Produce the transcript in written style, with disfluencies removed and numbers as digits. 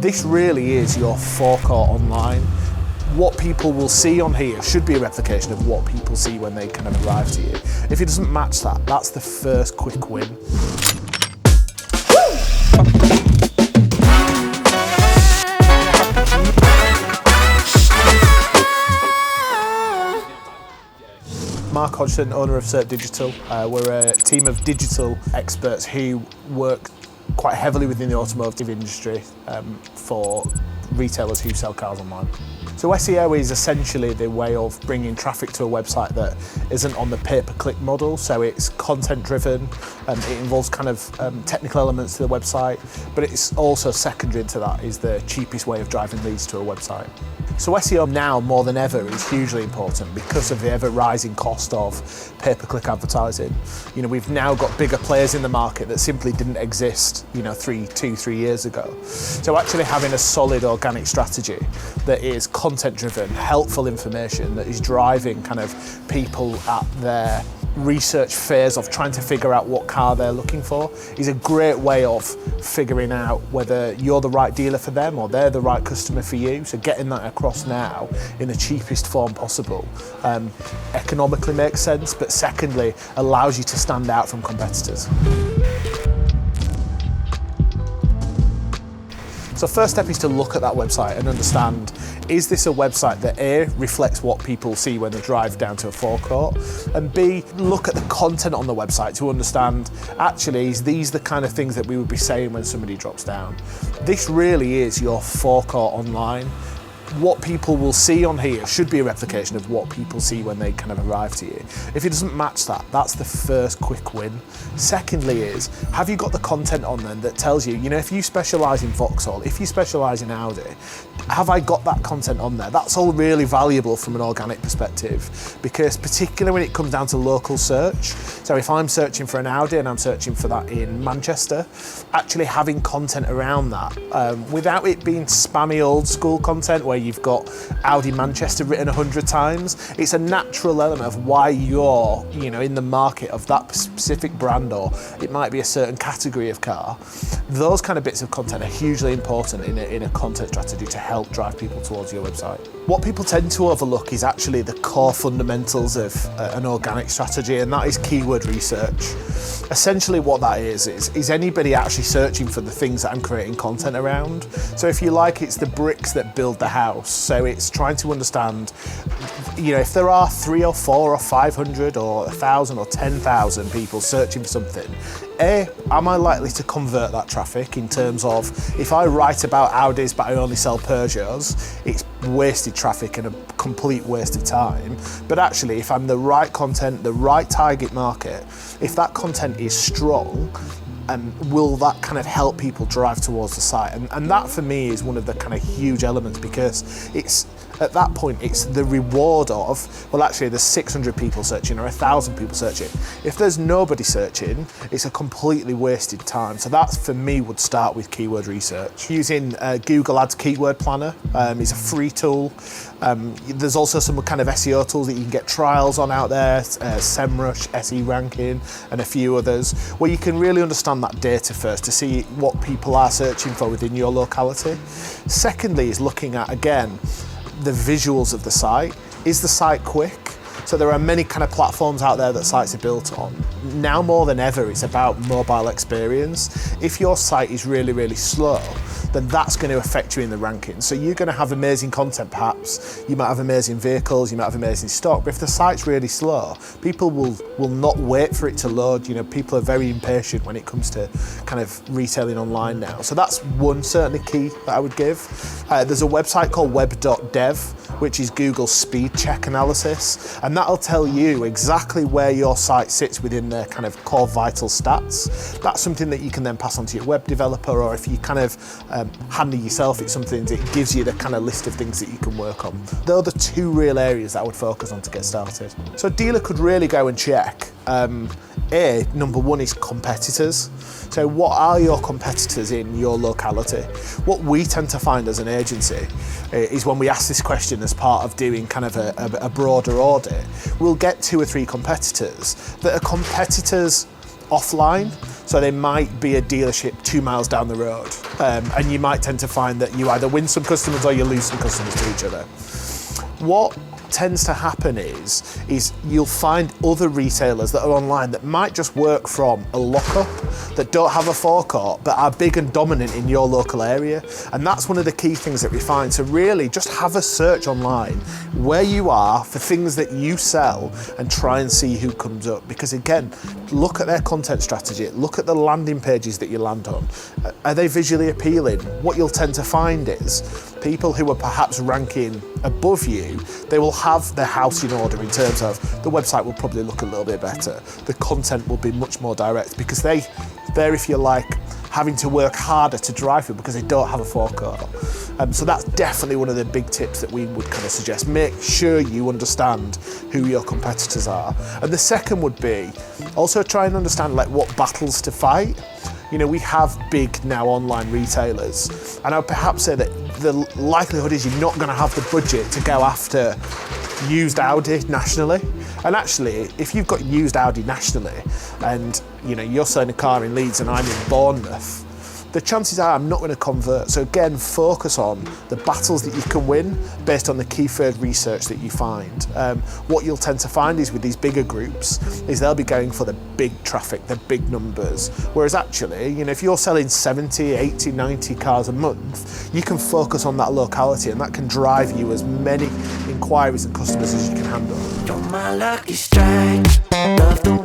This really is your forecourt online. What people will see on here should be a replication of what people see when they kind of arrive to you. If it doesn't match that, that's the first quick win. Mark Hodgson, owner of SERP Digital. We're a team of digital experts who work quite heavily within the automotive industry for retailers who sell cars online. So SEO is essentially the way of bringing traffic to a website that isn't on the pay-per-click model, so it's content-driven, it involves kind of technical elements to the website, but it's also secondary to that is the cheapest way of driving leads to a website. So SEO now more than ever is hugely important because of the ever-rising cost of pay-per-click advertising. You know, we've now got bigger players in the market that simply didn't exist, you know, 3 years ago. So actually having a solid organic strategy that is content-driven, helpful information that is driving kind of people at their research phase of trying to figure out what car they're looking for is a great way of figuring out whether you're the right dealer for them or they're the right customer for you. So getting that across now in the cheapest form possible economically makes sense, but secondly allows you to stand out from competitors. So first step is to look at that website and understand, is this a website that A, reflects what people see when they drive down to a forecourt, and B, look at the content on the website to understand, actually, is these the kind of things that we would be saying when somebody drops down? This really is your forecourt online. What people will see on here should be a replication of what people see when they kind of arrive to you. If it doesn't match that, that's the first quick win. Secondly is, have you got the content on then that tells you, you know, if you specialise in Vauxhall, if you specialise in Audi, have I got that content on there? That's all really valuable from an organic perspective, because particularly when it comes down to local search, so if I'm searching for an Audi and I'm searching for that in Manchester, actually having content around that, without it being spammy old school content where you've got Audi Manchester written 100 times, it's a natural element of why you're, you know, in the market of that specific brand, or it might be a certain category of car. Those kind of bits of content are hugely important in a content strategy to help drive people towards your website. What people tend to overlook is actually the core fundamentals of an organic strategy, and that is keyword research. Essentially what that is anybody actually searching for the things that I'm creating content around? So if you like, it's the bricks that build the house. So it's trying to understand, you know, if there are 3 or 4 or 500 or 1,000 or 10,000 people searching for something, A, am I likely to convert that traffic in terms of, if I write about Audis but I only sell Peugeots, it's wasted traffic and a complete waste of time. But actually, if I'm the right content, the right target market, if that content is strong, will that kind of help people drive towards the site? And that for me is one of the kind of huge elements, because it's, at that point, it's the reward of, well, actually there's 600 people searching or 1,000 people searching. If there's nobody searching, it's a completely wasted time. So that for me would start with keyword research. Using Google Ads Keyword Planner is a free tool. There's also some kind of SEO tools that you can get trials on out there, SEMrush, SE Ranking, and a few others, where you can really understand that data first to see what people are searching for within your locality. Secondly is looking at, again, the visuals of the site. Is the site quick? So there are many kind of platforms out there that sites are built on. Now more than ever, it's about mobile experience. If your site is really, really slow, then that's going to affect you in the rankings. So you're going to have amazing content perhaps, you might have amazing vehicles, you might have amazing stock, but if the site's really slow, people will not wait for it to load. You know, people are very impatient when it comes to kind of retailing online now. So that's one certainly key that I would give. There's a website called web.dev, which is Google's speed check analysis, and that'll tell you exactly where your site sits within their kind of core vital stats. That's something that you can then pass on to your web developer, or if you kind of handy yourself, it's something that gives you the kind of list of things that you can work on. They're the two real areas that I would focus on to get started. So a dealer could really go and check, number one is competitors. So what are your competitors in your locality? What we tend to find as an agency is when we ask this question as part of doing kind of a broader audit, we'll get 2 or 3 competitors that are competitors offline. So they might be a dealership 2 miles down the road. And you might tend to find that you either win some customers or you lose some customers to each other. What tends to happen is you'll find other retailers that are online that might just work from a lockup, that don't have a forecourt, but are big and dominant in your local area. And that's one of the key things that we find. So really just have a search online where you are for things that you sell and try and see who comes up. Because again, look at their content strategy, look at the landing pages that you land on. Are they visually appealing? What you'll tend to find is people who are perhaps ranking above you, they will have their house in order in terms of the website will probably look a little bit better. The content will be much more direct because they're, if you like, having to work harder to drive it because they don't have a forecourt. So that's definitely one of the big tips that we would kind of suggest. Make sure you understand who your competitors are. And the second would be also try and understand like what battles to fight. You know, we have big now online retailers, and I would perhaps say that the likelihood is you're not going to have the budget to go after used Audi nationally. And actually, if you've got used Audi nationally and you know you're selling a car in Leeds and I'm in Bournemouth, the chances are I'm not going to convert. So again, focus on the battles that you can win based on the keyword research that you find. What you'll tend to find is with these bigger groups is they'll be going for the big traffic, the big numbers. Whereas actually, you know, if you're selling 70, 80, 90 cars a month, you can focus on that locality and that can drive you as many inquiries and customers as you can handle. You're my lucky strike, love the